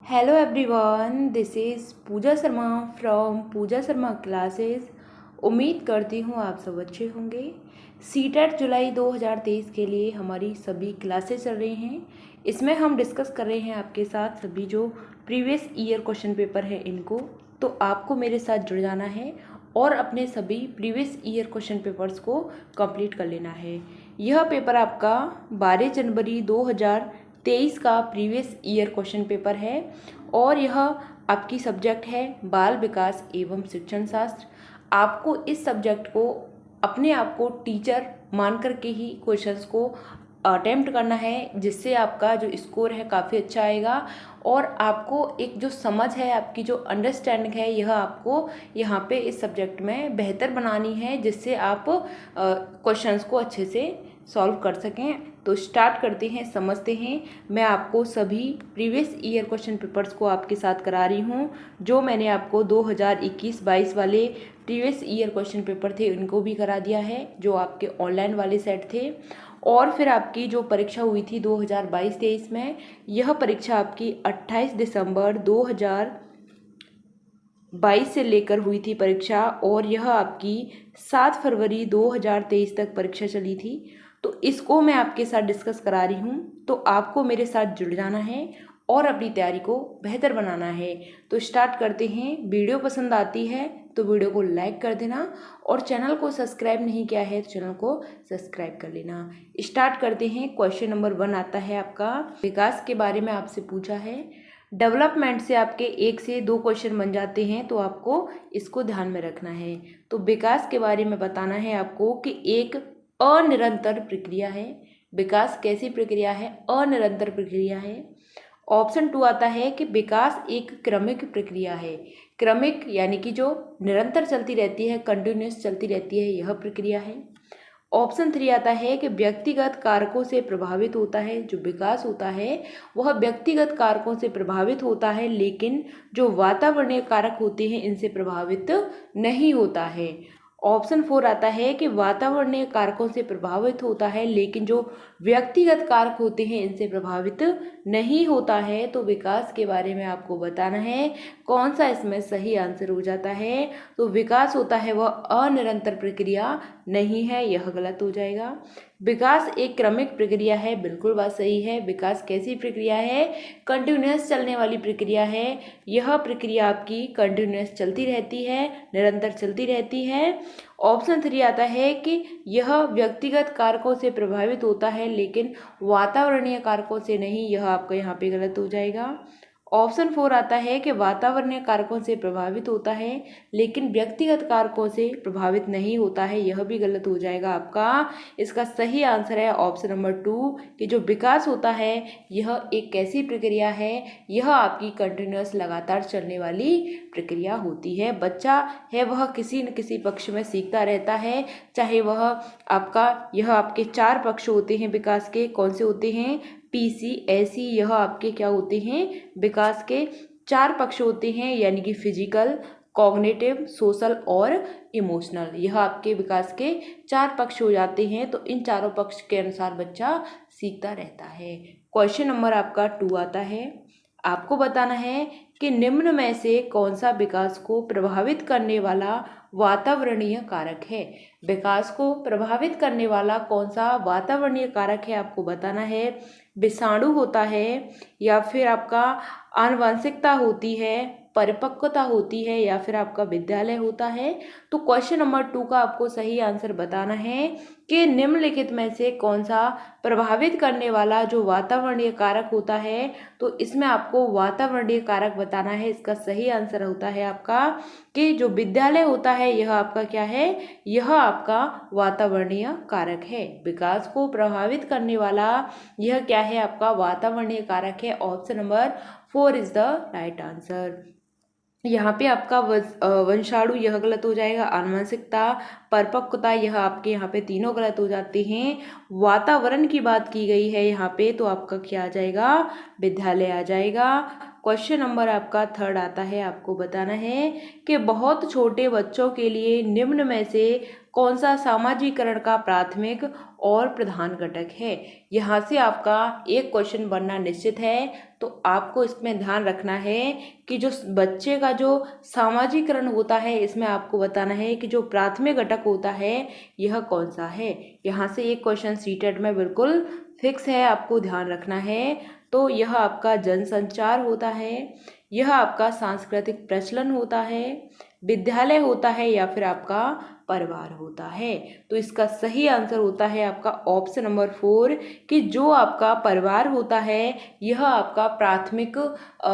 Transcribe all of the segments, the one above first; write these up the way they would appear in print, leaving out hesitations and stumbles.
Hello everyone, this is Pooja Sharma from Pooja Sharma classes. उम्मीद करती हूँ आप सब अच्छे होंगे। सीटेट जुलाई 2023 के लिए हमारी सभी क्लासेस चल रही हैं। इसमें हम डिस्कस कर रहे हैं आपके साथ सभी जो प्रीवियस ईयर क्वेश्चन पेपर है इनको। तो आपको मेरे साथ जुड़ जाना है और अपने सभी प्रीवियस ईयर क्वेश्चन पेपर्स को कंप्लीट कर लेना है। यह पेपर आपका 12 जनवरी 2023 का प्रीवियस ईयर क्वेश्चन पेपर है और यह आपकी सब्जेक्ट है बाल विकास एवं शिक्षण शास्त्र। आपको इस सब्जेक्ट को अपने आप को टीचर मान करके ही क्वेश्चंस को अटेम्प्ट करना है, जिससे आपका जो स्कोर है काफ़ी अच्छा आएगा और आपको एक जो समझ है, आपकी जो अंडरस्टैंडिंग है, यह आपको यहाँ पे इस सब्जेक्ट में बेहतर बनानी है, जिससे आप क्वेश्चंस को अच्छे से सॉल्व कर सकें। तो स्टार्ट करते हैं, समझते हैं। मैं आपको सभी प्रीवियस ईयर क्वेश्चन पेपर्स को आपके साथ करा रही हूँ। जो मैंने आपको 2021-22 वाले प्रीवियस ईयर क्वेश्चन पेपर थे उनको भी करा दिया है, जो आपके ऑनलाइन वाले सेट थे। और फिर आपकी जो परीक्षा हुई थी 2022-23 में, यह परीक्षा आपकी 28 दिसंबर 2022 से लेकर हुई थी परीक्षा और यह आपकी 7 फरवरी 2023 तक परीक्षा चली थी। तो इसको मैं आपके साथ डिस्कस करा रही हूँ, तो आपको मेरे साथ जुड़ जाना है और अपनी तैयारी को बेहतर बनाना है। तो स्टार्ट करते हैं। वीडियो पसंद आती है तो वीडियो को लाइक कर देना और चैनल को सब्सक्राइब नहीं किया है तो चैनल को सब्सक्राइब कर लेना। स्टार्ट करते हैं। क्वेश्चन नंबर 1 आता है आपका, विकास के बारे में आपसे पूछा है। डेवलपमेंट से आपके 1 से 2 क्वेश्चन बन जाते हैं, तो आपको इसको ध्यान में रखना है। तो विकास के बारे में बताना है आपको कि एक अनिरंतर प्रक्रिया है। विकास कैसी प्रक्रिया है? अनिरंतर प्रक्रिया है। ऑप्शन 2 आता है कि विकास एक क्रमिक प्रक्रिया है। क्रमिक यानी कि जो निरंतर चलती रहती है, कंटिन्यूस चलती रहती है, यह प्रक्रिया है। ऑप्शन 3 आता है कि व्यक्तिगत कारकों से प्रभावित होता है। जो विकास होता है वह व्यक्तिगत कारकों से प्रभावित होता है, लेकिन जो वातावरणीय कारक होते हैं इनसे प्रभावित नहीं होता है। ऑप्शन 4 आता है कि वातावरणीय कारकों से प्रभावित होता है, लेकिन जो व्यक्तिगत कारक होते हैं इनसे प्रभावित नहीं होता है। तो विकास के बारे में आपको बताना है कौन सा इसमें सही आंसर हो जाता है। तो विकास होता है वह अनिरंतर प्रक्रिया नहीं है, यह गलत हो जाएगा। विकास एक क्रमिक प्रक्रिया है, बिल्कुल बात सही है। विकास कैसी प्रक्रिया है? कंटिन्यूस चलने वाली प्रक्रिया है। यह प्रक्रिया आपकी कंटिन्यूस चलती रहती है, निरंतर चलती रहती है। ऑप्शन 3 आता है कि यह व्यक्तिगत कारकों से प्रभावित होता है, लेकिन वातावरणीय कारकों से नहीं, यह आपका यहाँ पे गलत हो जाएगा। ऑप्शन 4 आता है कि वातावरणीय कारकों से प्रभावित होता है, लेकिन व्यक्तिगत कारकों से प्रभावित नहीं होता है, यह भी गलत हो जाएगा आपका। इसका सही आंसर है ऑप्शन नंबर 2 कि जो विकास होता है यह एक कैसी प्रक्रिया है? यह आपकी कंटिन्यूस लगातार चलने वाली प्रक्रिया होती है। बच्चा है वह किसी न किसी पक्ष में सीखता रहता है, चाहे वह आपका, यह आपके 4 पक्ष होते हैं विकास के। कौन से होते हैं? पीसी, एसी, यह आपके क्या होते हैं? विकास के 4 पक्ष होते हैं, यानी कि फिजिकल, कॉग्निटिव, सोशल और इमोशनल। यह आपके विकास के 4 पक्ष हो जाते हैं। तो इन चारों पक्ष के अनुसार बच्चा सीखता रहता है। क्वेश्चन नंबर आपका 2 आता है। आपको बताना है कि निम्न में से कौन सा विकास को प्रभावित करने वाला वातावरणीय कारक है। विकास को प्रभावित करने वाला कौन सा वातावरणीय कारक है, आपको बताना है। विषाणु होता है, या फिर आपका आनुवंशिकता होती है, परिपक्वता होती है, या फिर आपका विद्यालय होता है। तो क्वेश्चन नंबर 2 का आपको सही आंसर बताना है कि निम्नलिखित में से कौन सा प्रभावित करने वाला जो वातावरणीय कारक होता है। तो इसमें आपको वातावरणीय कारक बताना है। इसका सही आंसर होता है आपका कि जो विद्यालय होता है यह आपका क्या है? यह आपका वातावरणीय कारक है। विकास को प्रभावित करने वाला यह क्या है? आपका वातावरणीय कारक है। Option number 4 is the right answer. यहाँ पे आपका वंशाणु यह गलत हो जाएगा। आनुवंशिकता, परिपक्वता, यह आपके यहाँ पे तीनों गलत हो जाते हैं। वातावरण की बात की गई है यहाँ पे, तो आपका क्या आ जाएगा? विद्यालय आ जाएगा। क्वेश्चन नंबर आपका 3 आता है। आपको बताना है कि बहुत छोटे बच्चों के लिए निम्न में से कौन सा सामाजिकरण का प्राथमिक और प्रधान घटक है। यहाँ से आपका एक क्वेश्चन बनना निश्चित है। तो आपको इसमें ध्यान रखना है कि जो बच्चे का जो सामाजिकरण होता है इसमें आपको बताना है कि जो प्राथमिक घटक होता है यह कौन सा है। यहाँ से एक क्वेश्चन सीटेट में बिल्कुल फिक्स है, आपको ध्यान रखना है। तो यह आपका जनसंचार होता है, यह आपका सांस्कृतिक प्रचलन होता है, विद्यालय होता है, या फिर आपका परिवार होता है। तो इसका सही आंसर होता है आपका ऑप्शन नंबर 4 कि जो आपका परिवार होता है यह आपका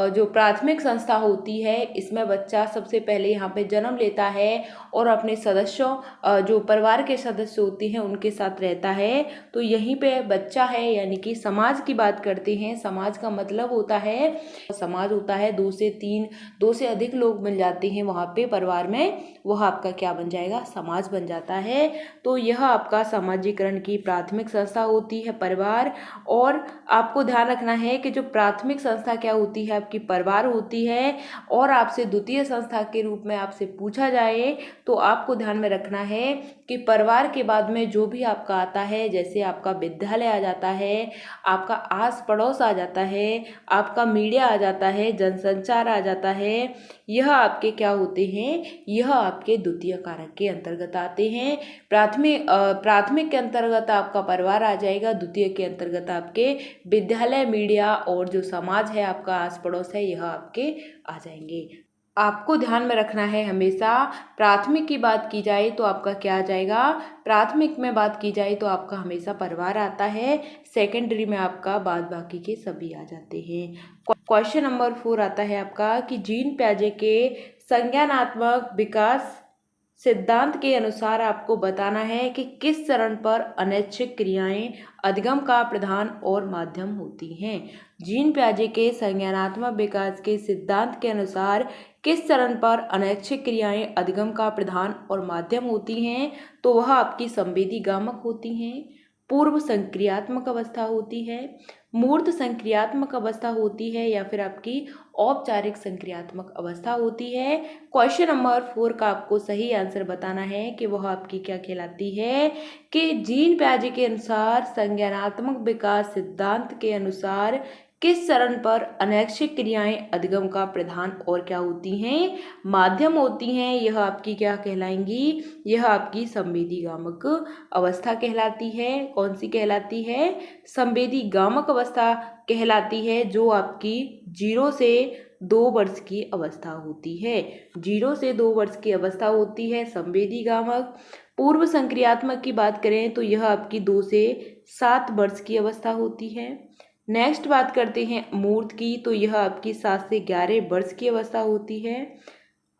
जो प्राथमिक संस्था होती है, इसमें बच्चा सबसे पहले यहाँ पे जन्म लेता है और अपने सदस्यों जो परिवार के सदस्य होते हैं उनके साथ रहता है। तो यहीं पे बच्चा है, यानी कि समाज की बात करते हैं। समाज का मतलब होता है, समाज होता है 2 से 3, 2 से अधिक लोग मिल जाते हैं वहाँ पे परिवार में, वह आपका क्या बन जाएगा, समाज बन जाता है। तो यह आपका सामाजिकरण की प्राथमिक संस्था होती है परिवार। और आपको ध्यान रखना है कि जो प्राथमिक संस्था क्या होती है, आपकी परिवार होती है। और आपसे द्वितीय संस्था के रूप में आपसे पूछा जाए तो आपको ध्यान में रखना है कि परिवार के बाद में जो भी आपका आता है, जैसे आपका विद्यालय आ जाता है, आपका आस पड़ोस आ जाता है, आपका मीडिया आ जाता है, जनसंचार आ जाता है, यह आपके क्या होते हैं, यह आपके द्वितीय कारक के अंतर्गत आते हैं। प्राथमिक के अंतर्गत आपका परिवार आ जाएगा, द्वितीय के अंतर्गत आपके विद्यालय, मीडिया और जो समाज है आपका आस पड़ोस है, यह आपके आ जाएंगे। आपको ध्यान में रखना है हमेशा, प्राथमिक की बात की जाए तो आपका क्या आ जाएगा, प्राथमिक में बात की जाए तो आपका हमेशा परिवार आता है, सेकेंडरी में आपका बाद बाकी के सभी आ जाते हैं। क्वेश्चन नंबर 4 आता है आपका कि जीन पियाजे के संज्ञानात्मक विकास सिद्धांत के अनुसार आपको बताना है कि किस चरण पर अनैच्छिक क्रियाएं अधिगम का प्रधान और माध्यम होती हैं। जीन पियाजे के संज्ञानात्मक विकास के सिद्धांत के अनुसार किस चरण पर अनैच्छिक क्रियाएं अधिगम का प्रधान और माध्यम होती हैं, तो वह आपकी संवेदी गामक होती हैं, पूर्व संक्रियात्मक अवस्था होती है, मूर्त संक्रियात्मक अवस्था होती है, या फिर आपकी औपचारिक संक्रियात्मक अवस्था होती है। क्वेश्चन नंबर 4 का आपको सही आंसर बताना है कि वह आपकी क्या कहलाती है, कि जीन पियाजे के अनुसार संज्ञानात्मक विकास सिद्धांत के अनुसार किस चरण पर अनैच्छिक क्रियाएं अधिगम का प्रधान और क्या होती हैं, माध्यम होती हैं। यह आपकी क्या कहलाएंगी, यह आपकी संवेदी गामक अवस्था कहलाती है। कौन सी कहलाती है, संवेदी गामक अवस्था कहलाती है, जो आपकी 0 से 2 वर्ष की अवस्था होती है। 0 से 2 वर्ष की अवस्था होती है संवेदी गामक। पूर्व संक्रियात्मक की बात करें तो यह आपकी 2 से 7 वर्ष की अवस्था होती है। नेक्स्ट बात करते हैं मूर्त की, तो यह आपकी 7 से 11 वर्ष की अवस्था होती है।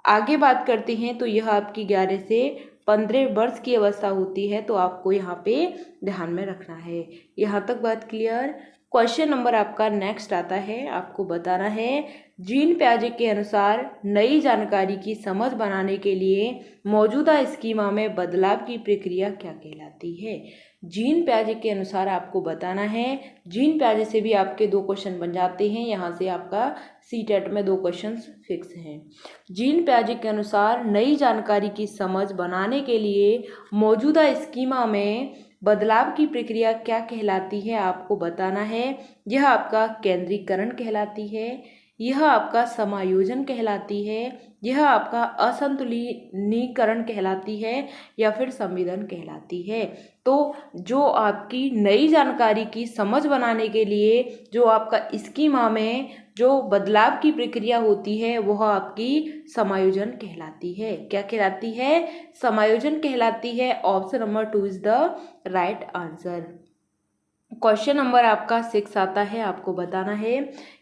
आगे बात करते हैं तो यह आपकी 11 से 15 वर्ष की अवस्था होती है। तो आपको यहाँ पे ध्यान में रखना है। यहाँ तक बात क्लियर। क्वेश्चन नंबर आपका नेक्स्ट आता है, आपको बताना है जीन पियाजे के अनुसार नई जानकारी की समझ बनाने के लिए मौजूदा स्कीमा में बदलाव की प्रक्रिया क्या कहलाती है। जीन पियाजे के अनुसार आपको बताना है, जीन पियाजे से भी आपके 2 क्वेश्चन बन जाते हैं, यहाँ से आपका सीटेट में 2 क्वेश्चन फिक्स हैं। जीन पियाजे के अनुसार नई जानकारी की समझ बनाने के लिए मौजूदा स्कीमा में बदलाव की प्रक्रिया क्या कहलाती है, आपको बताना है। यह आपका केंद्रीकरण कहलाती है, यह आपका समायोजन कहलाती है, यह आपका असंतुलिनीकरण कहलाती है, या फिर संविदन कहलाती है। तो जो आपकी नई जानकारी की समझ बनाने के लिए जो आपका स्कीमा में जो बदलाव की प्रक्रिया होती है वह आपकी समायोजन कहलाती है। क्या कहलाती है, समायोजन कहलाती है। Option number 2 is the right answer. Question number आपका 6 आता है, आपको बताना है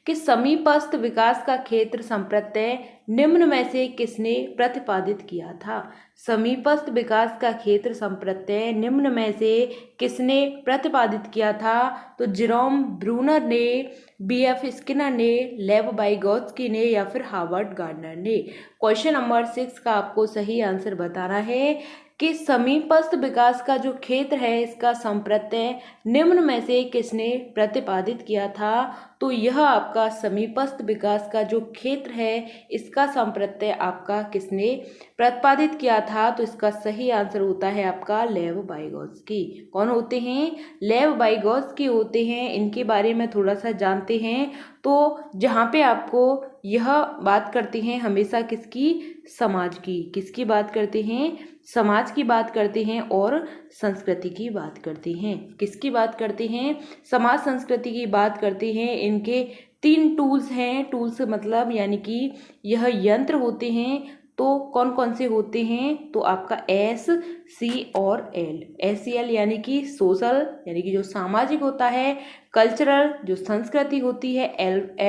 कि समीपस्थ विकास का क्षेत्र संप्रत्यय निम्न में से किसने प्रतिपादित किया था। समीपस्थ विकास का क्षेत्र संप्रत्यय निम्न में से किसने प्रतिपादित किया था, तो जेरोम ब्रूनर ने, B.F. स्किनर ने, लेव वाइगोत्स्की ने, या फिर हार्वर्ड गार्डनर ने। क्वेश्चन नंबर 6 का आपको सही आंसर बताना है कि समीपस्थ विकास का जो क्षेत्र है इसका संप्रत्यय निम्न में से किसने प्रतिपादित किया था, तो यह आपका समीपस्थ विकास का जो क्षेत्र है इसका सांप्रत्य आपका किसने प्रतिपादित किया था? तो इसका सही आंसर होता है आपका लेव वाइगोत्स्की। कौन होते हैं? लेव वाइगोत्स्की होते हैं। इनके बारे में थोड़ा सा जानते हैं। तो जहाँ पे आपको यह बात करते हैं हमेशा किसकी? समाज की। किसकी बात करते हैं? समाज की बात करते हैं और संस्कृति की बात करते हैं। किसकी बात करते हैं? समाज संस्कृति की बात करते हैं। इनके 3 टूल्स हैं। टूल्स मतलब यानी कि यह यंत्र होते हैं। तो कौन कौन से होते हैं? तो आपका S, C और L। SCL यानी कि सोशल यानी कि जो सामाजिक होता है, कल्चरल जो संस्कृति होती है,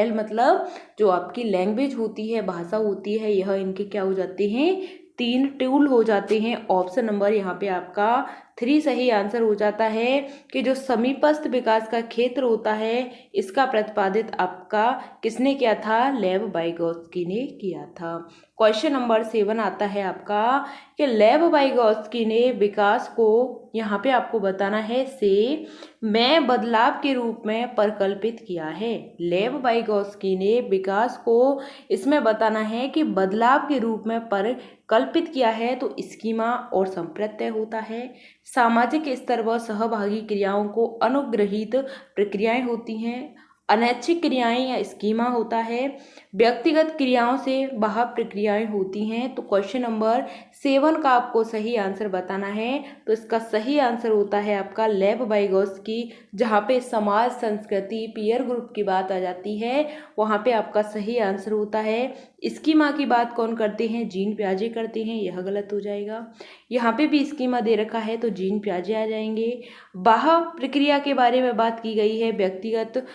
L मतलब जो आपकी लैंग्वेज होती है, भाषा होती है। यह इनके क्या हो जाते हैं? 3 टूल हो जाते हैं। ऑप्शन नंबर यहाँ पे आपका 3 सही आंसर हो जाता है कि जो समीपस्थ विकास का क्षेत्र होता है इसका प्रतिपादित आपका किसने किया था? लेव वाइगोत्स्की ने किया था। क्वेश्चन नंबर 7 आता है आपका कि लेव वाइगोत्स्की ने विकास को यहाँ पे आपको बताना है से मैं बदलाव के रूप में परिकल्पित किया है। लेव वाइगोत्स्की ने विकास को इसमें बताना है कि बदलाव के रूप में परिकल्पित किया है। तो स्कीमा और संप्रत्यय होता है। सामाजिक स्तर व सहभागी क्रियाओं को अनुग्रहित प्रक्रियाएं होती हैं। अनैच्छिक क्रियाएं या स्कीमा होता है। व्यक्तिगत क्रियाओं से बाह्य प्रक्रियाएं होती हैं। तो क्वेश्चन नंबर 7 का आपको सही आंसर बताना है। तो इसका सही आंसर होता है आपका लेव वाइगोत्स्की। जहाँ पे समाज संस्कृति पीयर ग्रुप की बात आ जाती है वहाँ पे आपका सही आंसर होता है। स्कीमा की बात कौन करते हैं? जीन पियाजे करते हैं। यह गलत हो जाएगा। यहाँ पे भी स्कीमा दे रखा है तो जीन पियाजे आ जाएंगे। बाह्य प्रक्रिया के बारे में बात की गई है। व्यक्तिगत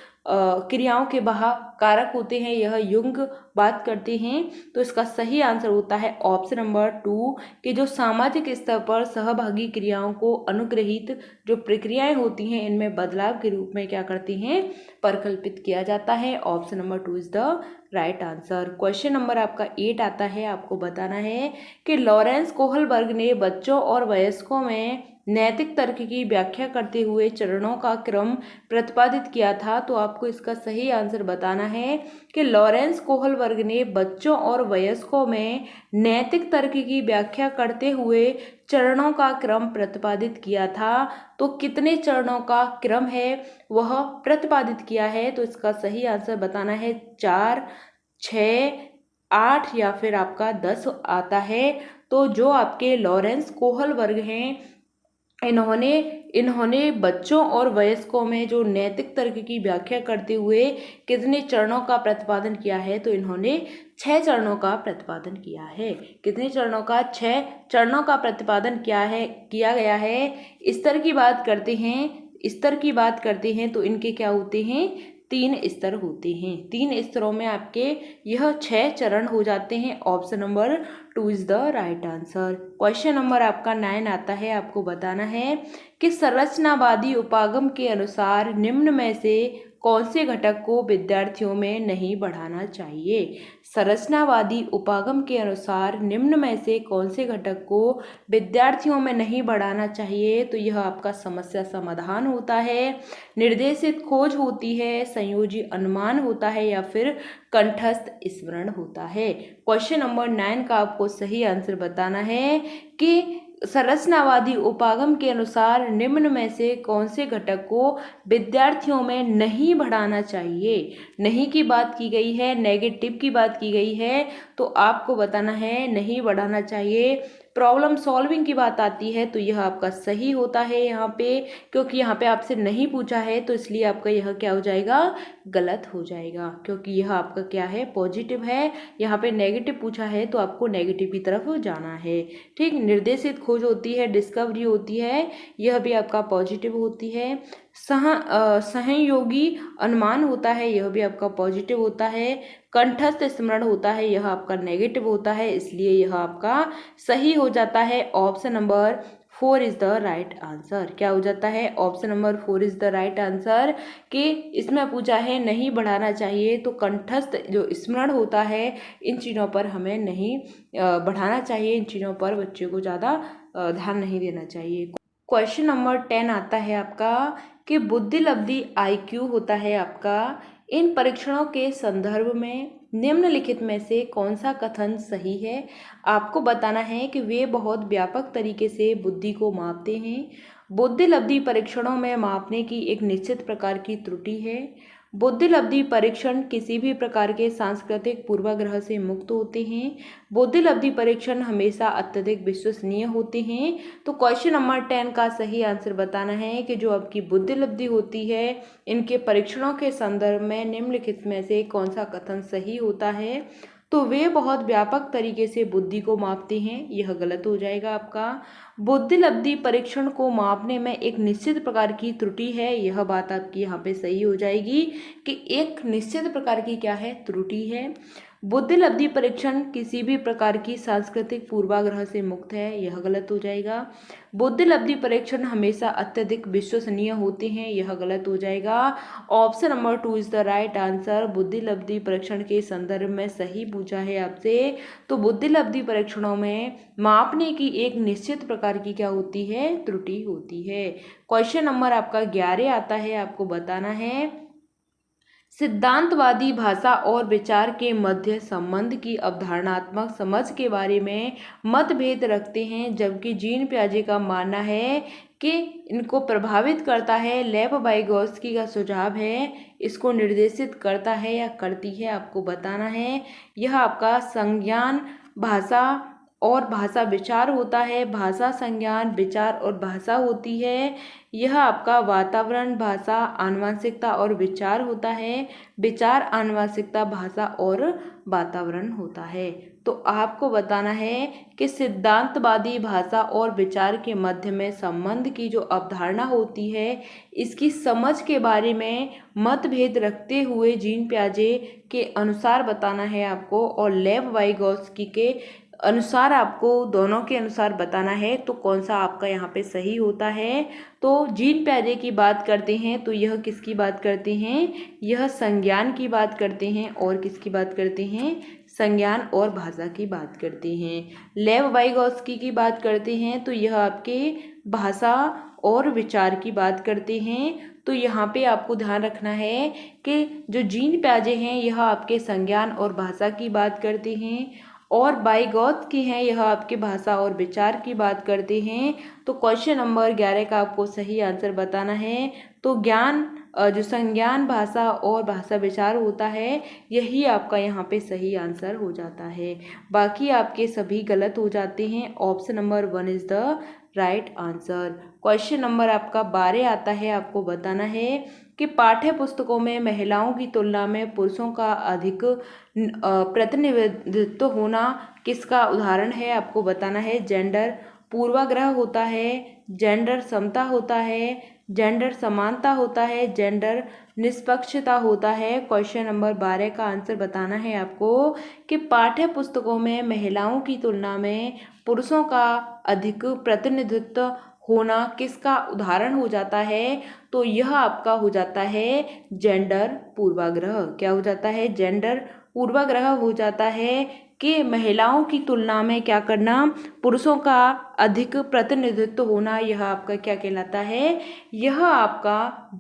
क्रियाओं के बाह्य कारक होते हैं। यह युंग बात करते हैं। तो इसका सही आंसर होता है ऑप्शन नंबर 2 कि जो सामाजिक स्तर पर सहभागी क्रियाओं को अनुग्रहित जो प्रक्रियाएं होती हैं इनमें बदलाव के रूप में क्या करती हैं? परिकल्पित किया जाता है। Option number 2 is the right answer. Question number आपका 8 आता है। आपको बताना है कि लॉरेंस कोहलबर्ग ने बच्चों और वयस्कों में नैतिक तर्क की व्याख्या करते हुए चरणों का क्रम प्रतिपादित किया था। तो आपको इसका सही आंसर बताना है कि लॉरेंस कोहलबर्ग ने बच्चों और वयस्कों में नैतिक तर्क की व्याख्या करते हुए चरणों का क्रम प्रतिपादित किया था। तो कितने चरणों का क्रम है वह प्रतिपादित किया है? तो इसका सही आंसर बताना है 4, 6, 8 या फिर आपका 10 आता है। तो जो आपके लॉरेंस कोहलबर्ग हैं इन्होंने बच्चों और वयस्कों में जो नैतिक तर्क की व्याख्या करते हुए कितने चरणों का प्रतिपादन किया है? तो इन्होंने 6 चरणों का प्रतिपादन किया है। कितने चरणों का? 6 चरणों का प्रतिपादन किया गया है। स्तर की बात करते हैं तो इनके क्या होते हैं? 3 स्तर होते हैं। 3 स्तरों में आपके यह 6 चरण हो जाते हैं। Option number 2 is the right answer. Question number आपका 9 आता है। आपको बताना है कि संरचनावादी उपागम के अनुसार निम्न में से कौन से घटक को विद्यार्थियों में नहीं बढ़ाना चाहिए? संरचनावादी उपागम के अनुसार निम्न में से कौन से घटक को विद्यार्थियों में नहीं बढ़ाना चाहिए? तो यह आपका समस्या समाधान होता है, निर्देशित खोज होती है, संयोजी अनुमान होता है या फिर कंठस्थ स्मरण होता है। क्वेश्चन नंबर 9 का आपको सही आंसर बताना है कि संरचनावादी उपागम के अनुसार निम्न में से कौन से घटक को विद्यार्थियों में नहीं बढ़ाना चाहिए? नहीं की बात की गई है, नेगेटिव की बात की गई है। तो आपको बताना है नहीं बढ़ाना चाहिए। प्रॉब्लम सॉल्विंग की बात आती है तो यह आपका सही होता है यहाँ पे, क्योंकि यहाँ पे आपसे नहीं पूछा है तो इसलिए आपका यह क्या हो जाएगा? गलत हो जाएगा, क्योंकि यह आपका क्या है? पॉजिटिव है। यहाँ पे नेगेटिव पूछा है तो आपको नेगेटिव की तरफ जाना है। ठीक, निर्देशित खोज होती है, डिस्कवरी होती है, यह भी आपका पॉजिटिव होती है। सहयोगी अनुमान होता है, यह भी आपका पॉजिटिव होता है। कंठस्थ स्मरण होता है, यह आपका नेगेटिव होता है, इसलिए यह आपका सही हो जाता है। Option number 4 is the right answer. क्या हो जाता है? Option number 4 is the right answer कि इसमें पूछा है नहीं बढ़ाना चाहिए तो कंठस्थ जो स्मरण होता है इन चीज़ों पर हमें नहीं बढ़ाना चाहिए। इन चीज़ों पर बच्चे को ज़्यादा ध्यान नहीं देना चाहिए। क्वेश्चन नंबर 10 आता है आपका कि बुद्धि लब्धि IQ होता है आपका, इन परीक्षणों के संदर्भ में निम्नलिखित में से कौन सा कथन सही है? आपको बताना है कि वे बहुत व्यापक तरीके से बुद्धि को मापते हैं। बुद्धि लब्धि परीक्षणों में मापने की एक निश्चित प्रकार की त्रुटि है। बुद्धि लब्धि परीक्षण किसी भी प्रकार के सांस्कृतिक पूर्वाग्रह से मुक्त होते हैं। बुद्धि लब्धि परीक्षण हमेशा अत्यधिक विश्वसनीय होते हैं। तो क्वेश्चन नंबर 10 का सही आंसर बताना है कि जो आपकी बुद्धि लब्धि होती है, इनके परीक्षणों के संदर्भ में निम्नलिखित में से कौन सा कथन सही होता है? तो वे बहुत व्यापक तरीके से बुद्धि को मापते हैं, यह गलत हो जाएगा आपका। बुद्धि लब्धि परीक्षण को मापने में एक निश्चित प्रकार की त्रुटि है, यह बात आपकी यहाँ पे सही हो जाएगी कि एक निश्चित प्रकार की क्या है, त्रुटि है। बुद्धि लब्धि परीक्षण किसी भी प्रकार की सांस्कृतिक पूर्वाग्रह से मुक्त है, यह गलत हो जाएगा। बुद्धि लब्धि परीक्षण हमेशा अत्यधिक विश्वसनीय होते हैं, यह गलत हो जाएगा। Option number 2 is the right answer. बुद्धि लब्धि परीक्षण के संदर्भ में सही पूछा है आपसे, तो बुद्धि लब्धि परीक्षणों में मापने की एक निश्चित प्रकार की क्या होती है, त्रुटि होती है। क्वेश्चन नंबर आपका 11 आता है, आपको बताना है सिद्धांतवादी भाषा और विचार के मध्य संबंध की अवधारणात्मक समझ के बारे में मतभेद रखते हैं, जबकि जीन पियाजे का मानना है कि इनको प्रभावित करता है। लेव वाइगोत्स्की का सुझाव है इसको निर्देशित करता है या करती है, आपको बताना है। यह आपका संज्ञान भाषा और भाषा विचार होता है। भाषा संज्ञान विचार और भाषा होती है। यह आपका वातावरण भाषा आनुवंशिकता और विचार होता है। विचार आनुवंशिकता भाषा और वातावरण होता है। तो आपको बताना है कि सिद्धांतवादी भाषा और विचार के मध्य में संबंध की जो अवधारणा होती है, इसकी समझ के बारे में मतभेद रखते हुए जीन पियाजे के अनुसार बताना है आपको, और लेव वाइगोत्स्की के अनुसार आपको दोनों के अनुसार बताना है। तो कौन सा आपका यहाँ पे सही होता है? तो जीन पियाजे की बात करते हैं तो यह किसकी बात करते हैं, यह संज्ञान की बात करते हैं, और किसकी बात करते हैं, संज्ञान और भाषा की बात करते हैं। लेव वाइगोत्स्की की बात करते हैं तो यह आपके भाषा और विचार की बात करते हैं। तो यहाँ पे आपको ध्यान रखना है कि जो जीन पियाजे हैं यह आपके संज्ञान और भाषा की बात करते हैं, और वाइगोत्स्की हैं यह आपके भाषा और विचार की बात करते हैं। तो क्वेश्चन नंबर 11 का आपको सही आंसर बताना है। तो जो संज्ञान भाषा और भाषा विचार होता है, यही आपका यहाँ पे सही आंसर हो जाता है। बाकी आपके सभी गलत हो जाते हैं। Option number 1 is the right answer. Question number आपका 12 आता है, आपको बताना है कि पाठ्य पुस्तकों में महिलाओं की तुलना में पुरुषों का अधिक प्रतिनिधित्व होना किसका उदाहरण है? आपको बताना है जेंडर पूर्वाग्रह होता है, जेंडर समता होता है, जेंडर समानता होता है, जेंडर निष्पक्षता होता है। क्वेश्चन नंबर 12 का आंसर बताना है आपको कि पाठ्य पुस्तकों में महिलाओं की तुलना में पुरुषों का अधिक प्रतिनिधित्व होना किसका उदाहरण हो जाता है? तो यह आपका हो जाता है जेंडर पूर्वाग्रह। क्या हो जाता है? जेंडर पूर्वाग्रह हो जाता है कि महिलाओं की तुलना में क्या करना, पुरुषों का अधिक प्रतिनिधित्व होना, यह आपका क्या कहलाता है? यह आपका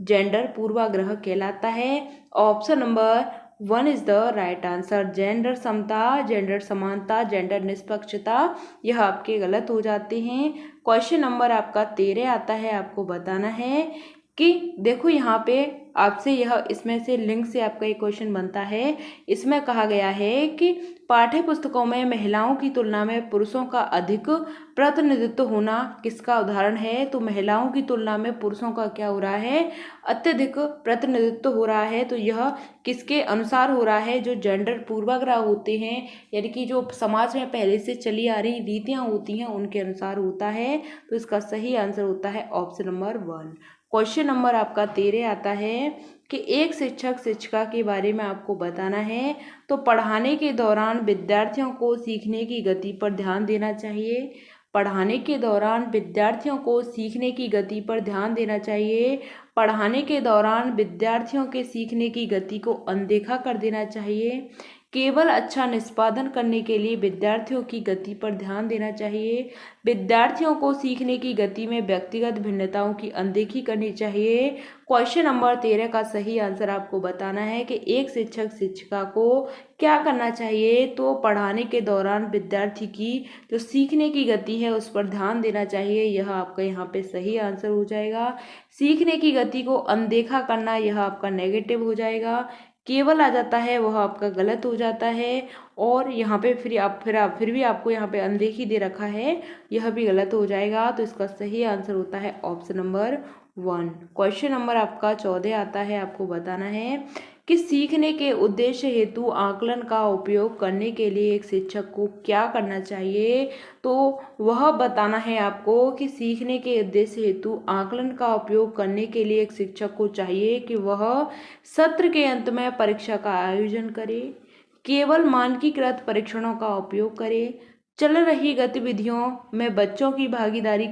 जेंडर पूर्वाग्रह कहलाता है। Option number 1 is the right answer. Gender समता, जेंडर समानता, जेंडर निष्पक्षता, यह आपके गलत हो जाते हैं। क्वेश्चन नंबर आपका 13 आता है, आपको बताना है कि देखो यहाँ पे आपसे यह इसमें से लिंक से आपका एक क्वेश्चन बनता है। इसमें कहा गया है कि पाठ्य पुस्तकों में महिलाओं की तुलना में पुरुषों का अधिक प्रतिनिधित्व होना किसका उदाहरण है? तो महिलाओं की तुलना में पुरुषों का क्या हो रहा है? अत्यधिक प्रतिनिधित्व हो रहा है। तो यह किसके अनुसार हो रहा है? जो जेंडर पूर्वाग्रह होते हैं, यानी कि जो समाज में पहले से चली आ रही रीतियाँ होती हैं उनके अनुसार होता है। तो इसका सही आंसर होता है ऑप्शन नंबर 1। क्वेश्चन नंबर आपका 13 आता है कि एक शिक्षक शिक्षिका के बारे में आपको बताना है। तो पढ़ाने के दौरान विद्यार्थियों को सीखने की गति पर ध्यान देना चाहिए। पढ़ाने के दौरान विद्यार्थियों को सीखने की गति पर ध्यान देना चाहिए। पढ़ाने के दौरान विद्यार्थियों के सीखने की गति को अनदेखा कर देना चाहिए। केवल अच्छा निष्पादन करने के लिए विद्यार्थियों की गति पर ध्यान देना चाहिए। विद्यार्थियों को सीखने की गति में व्यक्तिगत भिन्नताओं की अनदेखी करनी चाहिए। क्वेश्चन नंबर 13 का सही आंसर आपको बताना है कि एक शिक्षक शिक्षिका को क्या करना चाहिए। तो पढ़ाने के दौरान विद्यार्थी की जो सीखने की गति है उस पर ध्यान देना चाहिए। यह आपका यहाँ पे सही आंसर हो जाएगा। सीखने की गति को अनदेखा करना यह आपका नेगेटिव हो जाएगा। केवल आ जाता है वह आपका गलत हो जाता है। और यहाँ पे फिर भी आपको यहाँ पे अनदेखी दे रखा है, यह भी गलत हो जाएगा। तो इसका सही आंसर होता है ऑप्शन नंबर 1। क्वेश्चन नंबर आपका 14 आता है, आपको बताना है कि सीखने के उद्देश्य हेतु आकलन का उपयोग करने के लिए एक शिक्षक को क्या करना चाहिए। तो वह बताना है आपको कि सीखने के उद्देश्य हेतु आकलन का उपयोग करने के लिए एक शिक्षक को चाहिए कि वह सत्र के अंत में परीक्षा का आयोजन करे, केवल मानकीकृत परीक्षणों का उपयोग करे, चल रही गतिविधियों में बच्चों की भागीदारियों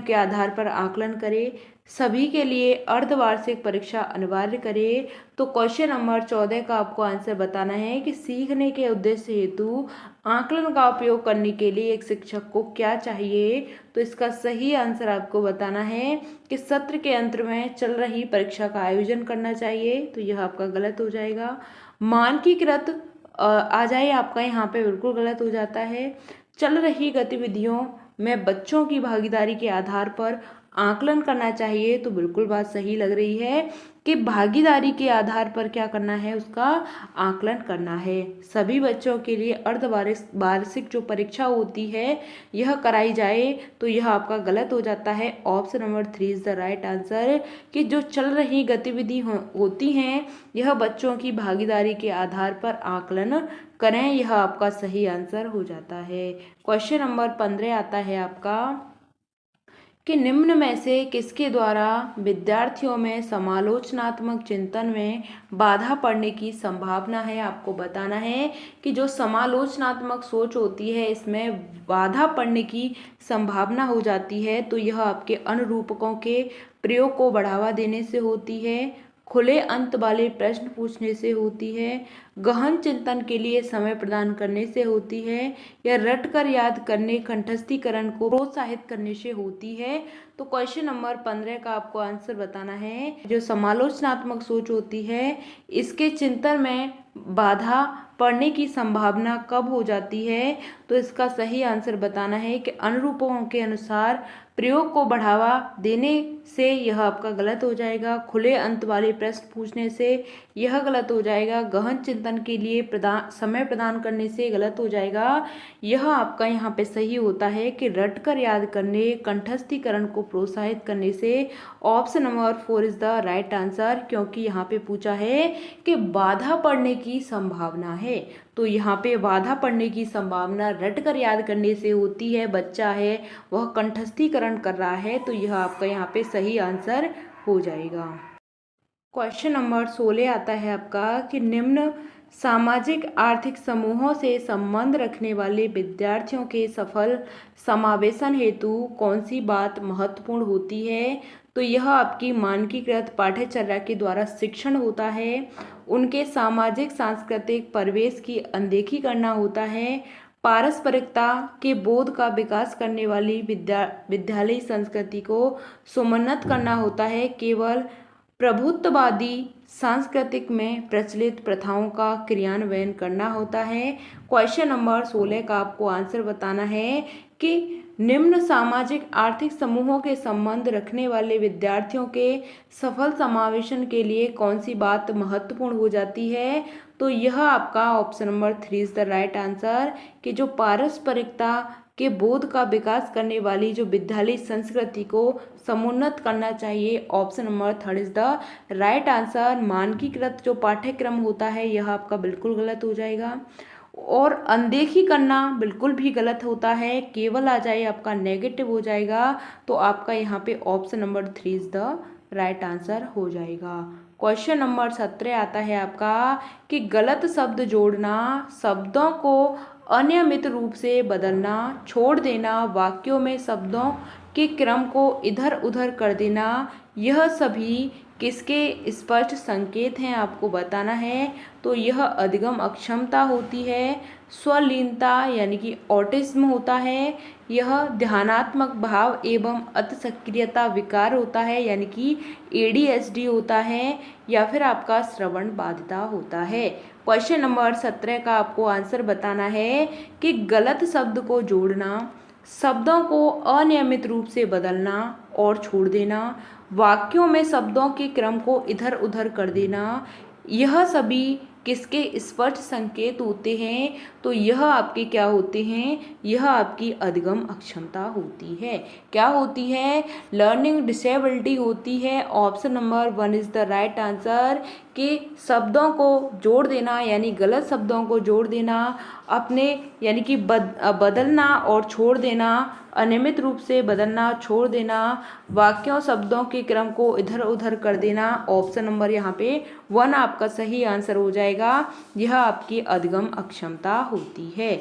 के आधार पर आकलन करे, सभी के लिए अर्धवार्षिक परीक्षा अनिवार्य करे। तो क्वेश्चन नंबर 14 का आपको आंसर बताना है कि सीखने के उद्देश्य हेतु आकलन का उपयोग करने के लिए एक शिक्षक को क्या चाहिए। तो इसका सही आंसर आपको बताना है कि सत्र के अंत में चल रही परीक्षा का आयोजन करना चाहिए। तो यह आपका गलत हो जाएगा। मानकीकृत आ जाए आपका यहाँ पे बिल्कुल गलत हो जाता है। चल रही गतिविधियों में बच्चों की भागीदारी के आधार पर आकलन करना चाहिए। तो बिल्कुल बात सही लग रही है कि भागीदारी के आधार पर क्या करना है, उसका आकलन करना है। सभी बच्चों के लिए अर्धवार्षिक जो परीक्षा होती है यह कराई जाए। तो यह आपका गलत हो जाता है। Option number 3 is the right answer कि जो चल रही गतिविधि होती हैं यह बच्चों की भागीदारी के आधार पर आकलन करें। यह आपका सही आंसर हो जाता है। क्वेश्चन नंबर 15 आता है आपका कि निम्न में से किसके द्वारा विद्यार्थियों में समालोचनात्मक चिंतन में बाधा पड़ने की संभावना है। आपको बताना है कि जो समालोचनात्मक सोच होती है इसमें बाधा पड़ने की संभावना हो जाती है। तो यह आपके अनुरूपकों के प्रयोग को बढ़ावा देने से होती है, खुले अंत वाले प्रश्न पूछने से होती है, गहन चिंतन के लिए समय प्रदान करने से होती है, या रटकर याद करने कंठस्थीकरण को प्रोत्साहित करने से होती है। तो क्वेश्चन नंबर 15 का आपको आंसर बताना है। जो समालोचनात्मक सोच होती है इसके चिंतन में बाधा पड़ने की संभावना कब हो जाती है। तो इसका सही आंसर बताना है कि अनुरूपों के अनुसार प्रयोग को बढ़ावा देने से यह आपका गलत हो जाएगा, खुले अंत वाले प्रश्न पूछने से यह गलत हो जाएगा, गहन चिंतन के लिए समय प्रदान करने से गलत हो जाएगा। यह आपका यहाँ पे सही होता है कि रटकर याद करने कंठस्थीकरण को प्रोत्साहित करने से। Option number 4 is the right answer, क्योंकि यहाँ पे पूछा है कि बाधा पड़ने की संभावना है। तो यहाँ पे बाधा पड़ने की संभावना रटकर याद करने से होती है। बच्चा है वह कंठस्थीकरण कर रहा है, तो यह आपका यहाँ पे सही आंसर हो जाएगा। क्वेश्चन नंबर 16 आता है आपका कि निम्न सामाजिक आर्थिक समूहों से संबंध रखने वाले विद्यार्थियों के सफल समावेशन हेतु कौन सी बात महत्वपूर्ण होती है। तो यह आपकी मानकीकृत पाठ्यचर्या के द्वारा शिक्षण होता है, उनके सामाजिक सांस्कृतिक परिवेश की अनदेखी करना होता है, पारस्परिकता के बोध का विकास करने वाली विद्यालयी संस्कृति को समुन्नत करना होता है, केवल प्रभुत्ववादी सांस्कृतिक में प्रचलित प्रथाओं का क्रियान्वयन करना होता है। क्वेश्चन नंबर 16 का आपको आंसर बताना है कि निम्न सामाजिक आर्थिक समूहों के संबंध रखने वाले विद्यार्थियों के सफल समावेशन के लिए कौन सी बात महत्वपूर्ण हो जाती है। तो यह आपका option number 3 is the right answer कि जो पारस्परिकता के बोध का विकास करने वाली जो विद्यालय संस्कृति को समुन्नत करना चाहिए। Option number 3 is the right answer. मानकीकृत जो पाठ्यक्रम होता है यह आपका बिल्कुल गलत हो जाएगा, और अनदेखी करना बिल्कुल भी गलत होता है, केवल आ जाए आपका नेगेटिव हो जाएगा। तो आपका यहाँ पे option number 3 is the right answer हो जाएगा। क्वेश्चन नंबर 17 आता है आपका कि गलत शब्द जोड़ना, शब्दों को अनियमित रूप से बदलना, छोड़ देना, वाक्यों में शब्दों के क्रम को इधर उधर कर देना, यह सभी किसके स्पष्ट संकेत हैं आपको बताना है। तो यह अधिगम अक्षमता होती है, स्वलीनता यानी कि ऑटिज्म होता है, यह ध्यानात्मक भाव एवं अति सक्रियता विकार होता है यानी कि ADHD होता है, या फिर आपका श्रवण बाधिता होता है। क्वेश्चन नंबर 17 का आपको आंसर बताना है कि गलत शब्द को जोड़ना, शब्दों को अनियमित रूप से बदलना और छोड़ देना, वाक्यों में शब्दों के क्रम को इधर उधर कर देना, यह सभी किसके स्पष्ट संकेत होते हैं। तो यह आपके क्या होते हैं, यह आपकी अधिगम अक्षमता होती है। क्या होती है, लर्निंग डिसेबिलिटी होती है। Option number 1 is the right answer कि शब्दों को जोड़ देना यानी गलत शब्दों को जोड़ देना, अपने यानी कि बदलना और छोड़ देना, अनियमित रूप से बदलना छोड़ देना, वाक्यों शब्दों के क्रम को इधर उधर कर देना। ऑप्शन नंबर यहाँ पे 1 आपका सही आंसर हो जाएगा। यह आपकी अधिगम अक्षमता होती है।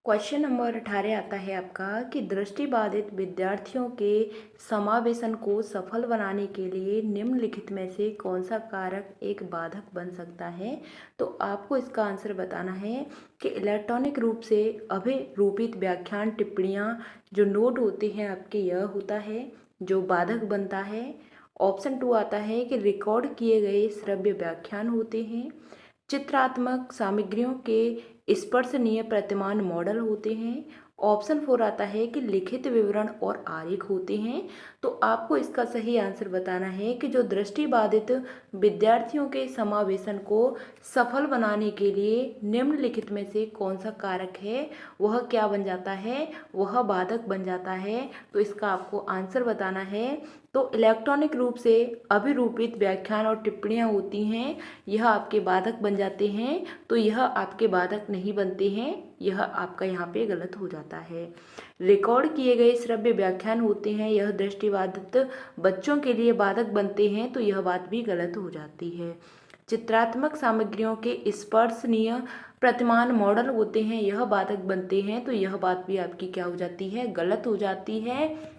क्वेश्चन नंबर 18 आता है आपका कि दृष्टिबाधित विद्यार्थियों के समावेशन को सफल बनाने के लिए निम्नलिखित में से कौन सा कारक एक बाधक बन सकता है। तो आपको इसका आंसर बताना है कि इलेक्ट्रॉनिक रूप से अभिरूपित व्याख्यान टिप्पणियाँ जो नोट होते हैं आपके, यह होता है जो बाधक बनता है। ऑप्शन 2 आता है कि रिकॉर्ड किए गए श्रव्य व्याख्यान होते हैं, चित्रात्मक सामग्रियों के स्पर्शनीय प्रतिमान मॉडल होते हैं। ऑप्शन 4 आता है कि लिखित विवरण और आरेख होते हैं। तो आपको इसका सही आंसर बताना है कि जो दृष्टिबाधित विद्यार्थियों के समावेशन को सफल बनाने के लिए निम्नलिखित में से कौन सा कारक है, वह क्या बन जाता है, वह बाधक बन जाता है। तो इसका आपको आंसर बताना है। तो इलेक्ट्रॉनिक रूप से अभिरूपित व्याख्यान और टिप्पणियाँ होती हैं, यह आपके बाधक बन जाते हैं। तो यह आपके बाधक नहीं बनते हैं, यह आपका यहाँ पे गलत हो जाता है। रिकॉर्ड किए गए श्रव्य व्याख्यान होते हैं, यह दृष्टिबाधित बच्चों के लिए बाधक बनते हैं, तो यह बात भी गलत हो जाती है। चित्रात्मक सामग्रियों के स्पर्शनीय प्रतिमान मॉडल होते हैं, यह बाधक बनते हैं, तो यह बात भी आपकी क्या हो जाती है, गलत हो जाती है।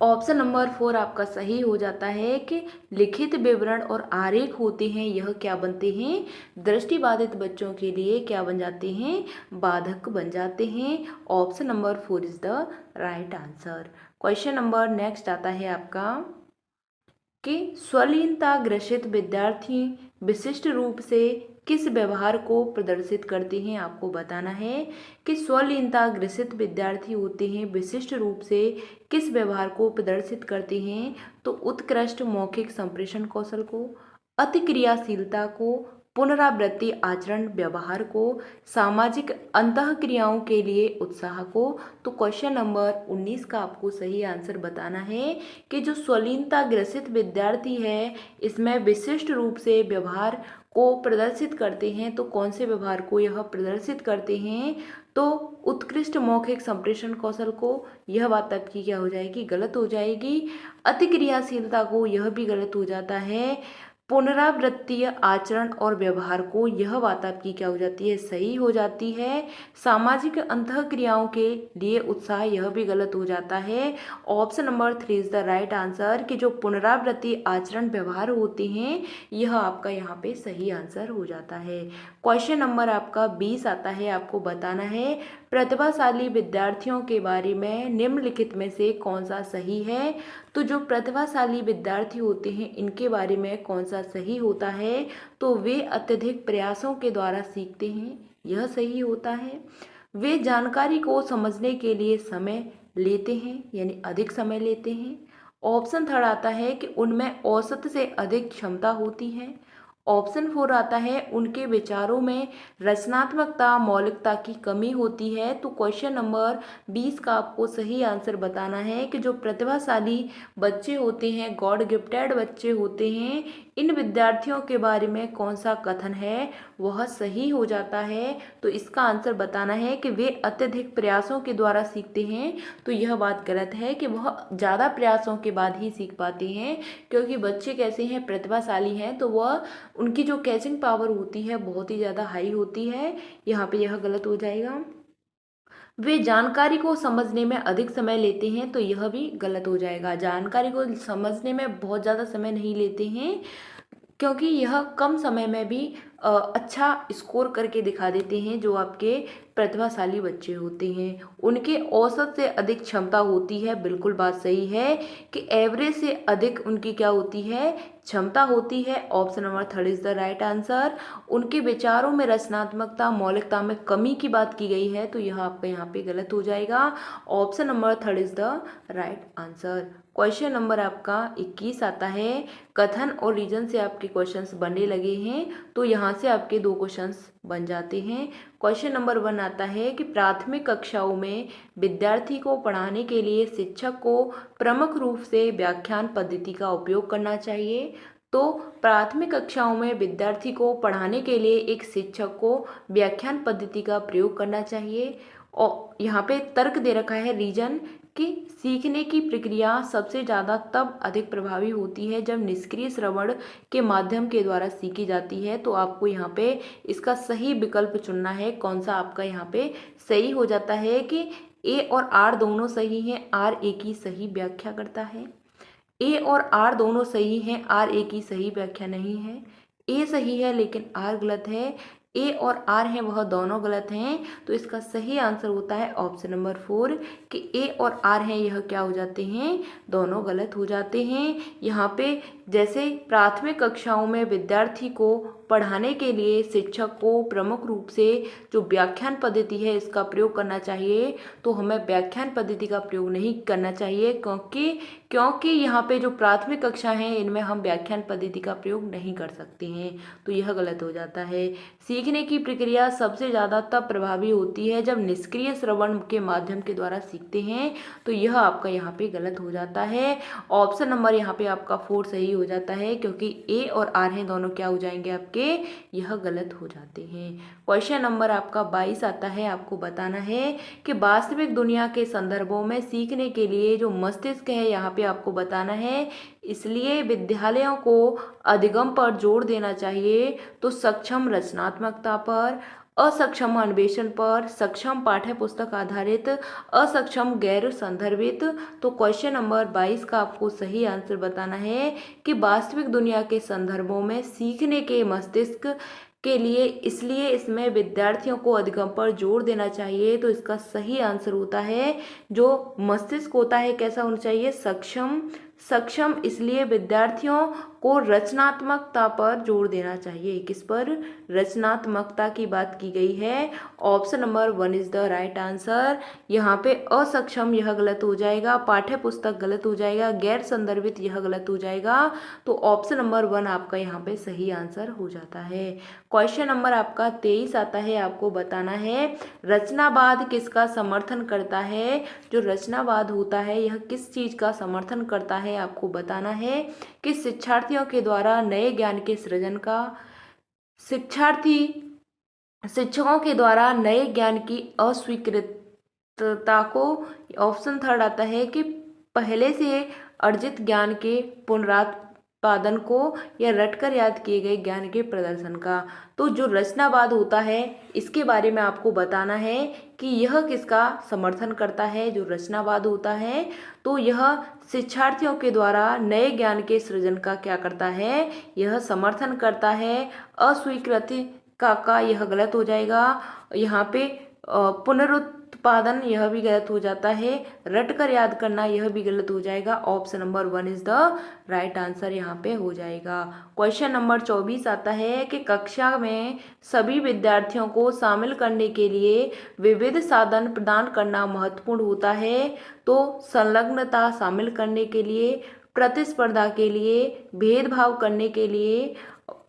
ऑप्शन नंबर 4 आपका सही हो जाता है कि लिखित विवरण और आरेख होते हैं, यह क्या बनते हैं, दृष्टिबाधित बच्चों के लिए क्या बन जाते हैं, बाधक बन जाते हैं। Option number 4 is the right answer. Question number next आता है आपका कि स्वलीनता ग्रसित विद्यार्थी विशिष्ट रूप से किस व्यवहार को प्रदर्शित करते हैं। आपको बताना है कि स्वलीनता ग्रसित विद्यार्थी होते हैं विशिष्ट रूप से किस व्यवहार को प्रदर्शित करते हैं। तो उत्कृष्ट मौखिक संप्रेषण कौशल को, अतिक्रियाशीलता को, पुनरावृत्ति आचरण व्यवहार को, सामाजिक अंतःक्रियाओं के लिए उत्साह को। तो क्वेश्चन नंबर 19 का आपको सही आंसर बताना है कि जो स्वलीनता ग्रसित विद्यार्थी है इसमें विशिष्ट रूप से व्यवहार को प्रदर्शित करते हैं। तो कौन से व्यवहार को यह प्रदर्शित करते हैं, तो उत्कृष्ट मौखिक संप्रेषण कौशल को, यह बात आपकी क्या हो जाएगी, गलत हो जाएगी। अतिक्रियाशीलता को, यह भी गलत हो जाता है। पुनरावृत्तीय आचरण और व्यवहार को, यह बात आपकी क्या हो जाती है, सही हो जाती है। सामाजिक अंतःक्रियाओं के लिए उत्साह, यह भी गलत हो जाता है। Option number 3 is the right answer कि जो पुनरावृत्ति आचरण व्यवहार होते हैं, यह आपका यहाँ पे सही आंसर हो जाता है। क्वेश्चन नंबर आपका 20 आता है, आपको बताना है प्रतिभाशाली विद्यार्थियों के बारे में निम्नलिखित में से कौन सा सही है। तो जो प्रतिभाशाली विद्यार्थी होते हैं इनके बारे में कौन सा सही होता है, तो वे अत्यधिक प्रयासों के द्वारा सीखते हैं, यह सही होता है। वे जानकारी को समझने के लिए समय लेते हैं यानी अधिक समय लेते हैं। ऑप्शन 3 आता है कि उनमें औसत से अधिक क्षमता होती है। ऑप्शन 4 आता है उनके विचारों में रचनात्मकता मौलिकता की कमी होती है। तो क्वेश्चन नंबर 20 का आपको सही आंसर बताना है कि जो प्रतिभाशाली बच्चे होते हैं, गॉड गिफ्टेड बच्चे होते हैं, इन विद्यार्थियों के बारे में कौन सा कथन है वह सही हो जाता है। तो इसका आंसर बताना है कि वे अत्यधिक प्रयासों के द्वारा सीखते हैं। तो यह बात गलत है कि वह ज़्यादा प्रयासों के बाद ही सीख पाते हैं, क्योंकि बच्चे कैसे हैं, प्रतिभाशाली हैं, तो वह उनकी जो कैचिंग पावर होती है बहुत ही ज़्यादा हाई होती है। यहाँ पे यह गलत हो जाएगा। वे जानकारी को समझने में अधिक समय लेते हैं, तो यह भी गलत हो जाएगा। जानकारी को समझने में बहुत ज़्यादा समय नहीं लेते हैं, क्योंकि यह कम समय में भी अच्छा स्कोर करके दिखा देते हैं। जो आपके प्रतिभाशाली बच्चे होते हैं उनके औसत से अधिक क्षमता होती है। बिल्कुल बात सही है कि एवरेज से अधिक उनकी क्या होती है, क्षमता होती है। Option number 3 is the right answer. उनके विचारों में रचनात्मकता, मौलिकता में कमी की बात की गई है, तो यह आपका यहाँ पे गलत हो जाएगा। Option number 3 is the right answer. Question number आपका 21 आता है। कथन और रीजन से आपके क्वेश्चंस बनने लगे हैं, तो यहाँ से आपके 2 क्वेश्चंस बन जाते हैं। क्वेश्चन नंबर 1 आता है कि प्राथमिक कक्षाओं में विद्यार्थी को पढ़ाने के लिए शिक्षक को प्रमुख रूप से व्याख्यान पद्धति का उपयोग करना चाहिए। तो प्राथमिक कक्षाओं में विद्यार्थी को पढ़ाने के लिए एक शिक्षक को व्याख्यान पद्धति का प्रयोग करना चाहिए। और यहाँ पे तर्क दे रखा है रीजन कि सीखने की प्रक्रिया सबसे ज़्यादा तब अधिक प्रभावी होती है जब निष्क्रिय श्रवण के माध्यम के द्वारा सीखी जाती है। तो आपको यहाँ पे इसका सही विकल्प चुनना है। कौन सा आपका यहाँ पे सही हो जाता है कि ए और आर दोनों सही हैं, आर ए की सही व्याख्या करता है। ए और आर दोनों सही हैं, आर ए की सही व्याख्या नहीं है। ए सही है लेकिन आर गलत है। ए और आर हैं वह दोनों गलत हैं, तो इसका सही आंसर होता है ऑप्शन नंबर 4 कि ए और आर हैं यह क्या हो जाते हैं, दोनों गलत हो जाते हैं। यहाँ पे जैसे प्राथमिक कक्षाओं में विद्यार्थी को पढ़ाने के लिए शिक्षक को प्रमुख रूप से जो व्याख्यान पद्धति है इसका प्रयोग करना चाहिए, तो हमें व्याख्यान पद्धति का प्रयोग नहीं करना चाहिए, क्योंकि यहाँ पे जो प्राथमिक कक्षा हैं इनमें हम व्याख्यान पद्धति का प्रयोग नहीं कर सकते हैं, तो यह गलत हो जाता है। सीखने की प्रक्रिया सबसे ज़्यादा तब प्रभावी होती है जब निष्क्रिय श्रवण के माध्यम के द्वारा सीखते हैं, तो यह आपका यहाँ पे गलत हो जाता है। ऑप्शन नंबर यहाँ पे आपका 4 सही हो जाता है, क्योंकि ए और आर हैं दोनों क्या हो जाएंगे आपके, यह गलत हो जाते हैं। क्वेश्चन नंबर आपका 22 आता है। आपको बताना है कि वास्तविक दुनिया के संदर्भों में सीखने के लिए जो मस्तिष्क है यहाँ पे आपको बताना है, इसलिए विद्यालयों को अधिगम पर जोर देना चाहिए। तो सक्षम रचनात्मकता पर, असक्षम अन्वेषण पर, सक्षम पाठ्य पुस्तक आधारित, असक्षम गैर संदर्भित। तो क्वेश्चन नंबर 22 का आपको सही आंसर बताना है कि वास्तविक दुनिया के संदर्भों में सीखने के मस्तिष्क के लिए, इसलिए इसमें विद्यार्थियों को अधिगम पर जोर देना चाहिए। तो इसका सही आंसर होता है जो मस्तिष्क होता है कैसा होना चाहिए, सक्षम, इसलिए विद्यार्थियों को रचनात्मकता पर जोर देना चाहिए। किस पर, रचनात्मकता की बात की गई है। Option number 1 is the right answer. यहाँ पे असक्षम यह गलत हो जाएगा, पाठ्य पुस्तक गलत हो जाएगा, गैर संदर्भित यह गलत हो जाएगा। तो ऑप्शन नंबर 1 आपका यहाँ पे सही आंसर हो जाता है। क्वेश्चन नंबर आपका 23 आता है। आपको बताना है रचनावाद किसका समर्थन करता है। जो रचनावाद होता है यह किस चीज का समर्थन करता है, आपको बताना है कि शिक्षार्थियों के द्वारा नए ज्ञान के सृजन का, शिक्षकों के द्वारा नए ज्ञान की अस्वीकृतता को। ऑप्शन 3 आता है कि पहले से अर्जित ज्ञान के पुनरुत्पादन को, या रटकर याद किए गए ज्ञान के प्रदर्शन का। तो जो रचनावाद होता है इसके बारे में आपको बताना है कि यह किसका समर्थन करता है। जो रचनावाद होता है तो यह शिक्षार्थियों के द्वारा नए ज्ञान के सृजन का क्या करता है, यह समर्थन करता है। अस्वीकृति का यह गलत हो जाएगा। यहाँ पे पुनरुत्पादन यह भी गलत हो जाता है। रट कर याद करना यह भी गलत हो जाएगा। Option number 1 is the right answer यहाँ पे हो जाएगा। क्वेश्चन नंबर 24 आता है कि कक्षा में सभी विद्यार्थियों को शामिल करने के लिए विविध साधन प्रदान करना महत्वपूर्ण होता है। तो संलग्नता शामिल करने के लिए, प्रतिस्पर्धा के लिए, भेदभाव करने के लिए,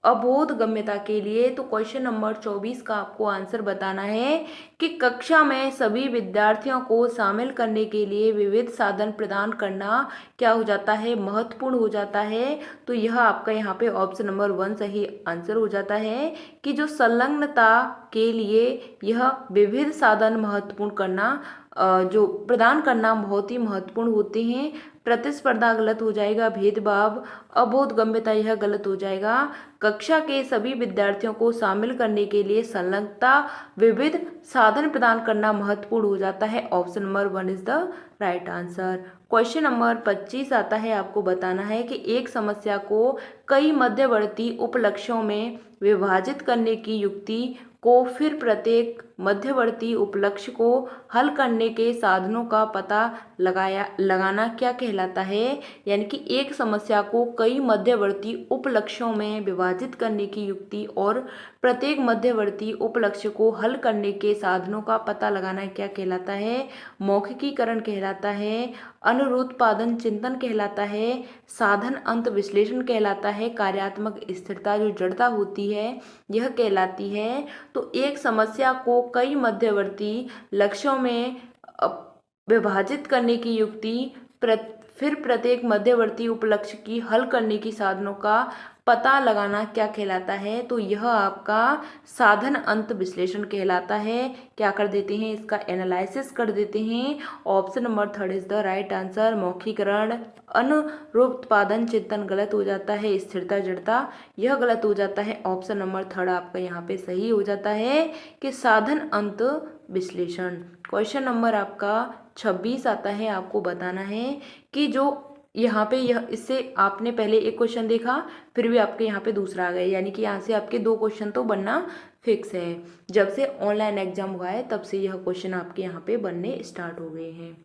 अबोध गम्यता के लिए। तो क्वेश्चन नंबर 24 का आपको आंसर बताना है कि कक्षा में सभी विद्यार्थियों को शामिल करने के लिए विविध साधन प्रदान करना क्या हो जाता है, महत्वपूर्ण हो जाता है। तो यह आपका यहाँ पे ऑप्शन नंबर 1 सही आंसर हो जाता है कि जो संलग्नता के लिए यह विविध साधन महत्वपूर्ण करना, जो प्रदान करना बहुत ही महत्वपूर्ण होते हैं। प्रतिस्पर्धा गलत हो जाएगा, भेदभाव, अबोधगम्यता यह गलत हो जाएगा, कक्षा के सभी विद्यार्थियों को शामिल करने के लिए संलग्नता, विविध साधन प्रदान करना महत्वपूर्ण हो जाता है। Option number 1 is the right answer. Question number 25 आता है, आपको बताना है कि एक समस्या को कई मध्यवर्ती उपलक्ष्यों में विभाजित करने की युक्ति को फिर प्रत्येक मध्यवर्ती उपलक्ष्य को हल करने के साधनों का पता लगाना क्या कहलाता है। यानी कि एक समस्या को कई मध्यवर्ती उपलक्ष्यों में विभाजित करने की युक्ति और प्रत्येक मध्यवर्ती उपलक्ष्य को हल करने के साधनों का पता लगाना क्या कहलाता है। मौखिकीकरण कहलाता है, अनुरूत्पादन चिंतन कहलाता है, साधन अंत विश्लेषण कहलाता है, कार्यात्मक स्थिरता जो जड़ता होती है यह कहलाती है। तो एक समस्या को कई मध्यवर्ती लक्ष्यों में विभाजित करने की युक्ति फिर प्रत्येक मध्यवर्ती उपलक्ष्य की हल करने की साधनों का पता लगाना क्या कहलाता है। तो यह आपका साधन अंत विश्लेषण कहलाता है। क्या कर देते हैं, इसका एनालिसिस कर देते हैं। Option number 3 is the right answer. मौखिकरण, अनुरूत्पादन चिंतन गलत हो जाता है, स्थिरता जड़ता यह गलत हो जाता है। ऑप्शन नंबर 3 आपका यहाँ पे सही हो जाता है कि साधन अंत विश्लेषण। क्वेश्चन नंबर आपका 26 आता है, आपको बताना है कि जो यहाँ पे यह इससे आपने पहले एक क्वेश्चन देखा, फिर भी आपके यहाँ पे दूसरा आ गया, यानी कि यहाँ से आपके 2 क्वेश्चन तो बनना फिक्स है। जब से ऑनलाइन एग्जाम हुआ है तब से यह क्वेश्चन आपके यहाँ पे बनने स्टार्ट हो गए हैं।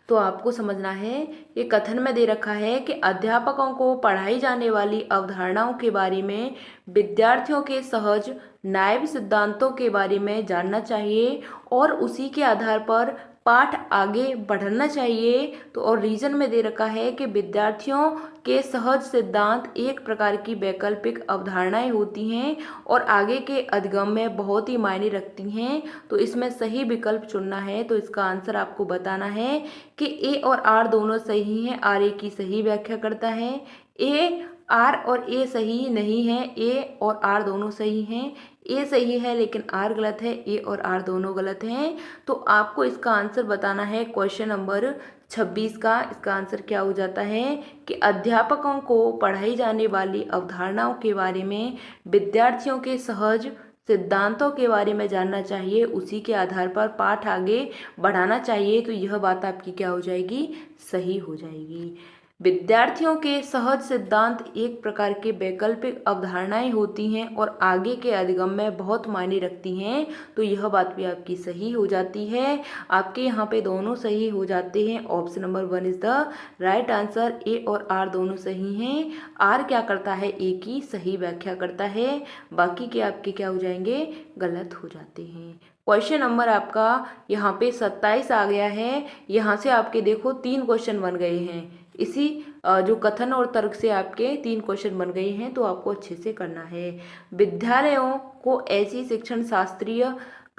तो आपको समझना है, ये कथन में दे रखा है कि अध्यापकों को पढ़ाई जाने वाली अवधारणाओं के बारे में विद्यार्थियों के सहज नायब सिद्धांतों के बारे में जानना चाहिए और उसी के आधार पर पाठ आगे बढ़ना चाहिए। तो और रीजन में दे रखा है कि विद्यार्थियों के सहज सिद्धांत एक प्रकार की वैकल्पिक अवधारणाएं होती हैं और आगे के अधिगम में बहुत ही मायने रखती हैं। तो इसमें सही विकल्प चुनना है। तो इसका आंसर आपको बताना है कि ए और आर दोनों सही हैं। आर ए की सही व्याख्या करता है। ए आर और ए सही नहीं है, ए और आर दोनों सही हैं। ए सही है लेकिन आर गलत है, ए और आर दोनों गलत हैं। तो आपको इसका आंसर बताना है क्वेश्चन नंबर 26 का। इसका आंसर क्या हो जाता है कि अध्यापकों को पढ़ाई जाने वाली अवधारणाओं के बारे में विद्यार्थियों के सहज सिद्धांतों के बारे में जानना चाहिए, उसी के आधार पर पाठ आगे बढ़ाना चाहिए। तो यह बात आपकी क्या हो जाएगी, सही हो जाएगी। विद्यार्थियों के सहज सिद्धांत एक प्रकार के वैकल्पिक अवधारणाएं होती हैं और आगे के अधिगम में बहुत मायने रखती हैं। तो यह बात भी आपकी सही हो जाती है। आपके यहाँ पे दोनों सही हो जाते हैं। Option number 1 is the right answer. A और आर दोनों सही हैं। आर क्या करता है, ए की सही व्याख्या करता है, बाकी के आपके क्या हो जाएंगे, गलत हो जाते हैं। क्वेश्चन नंबर आपका यहाँ पे 27 आ गया है। यहाँ से आपके देखो 3 क्वेश्चन बन गए हैं। इसी जो कथन और तर्क से आपके 3 क्वेश्चन बन गए हैं। तो आपको अच्छे से करना है। विद्यालयों को ऐसी शिक्षण शास्त्रीय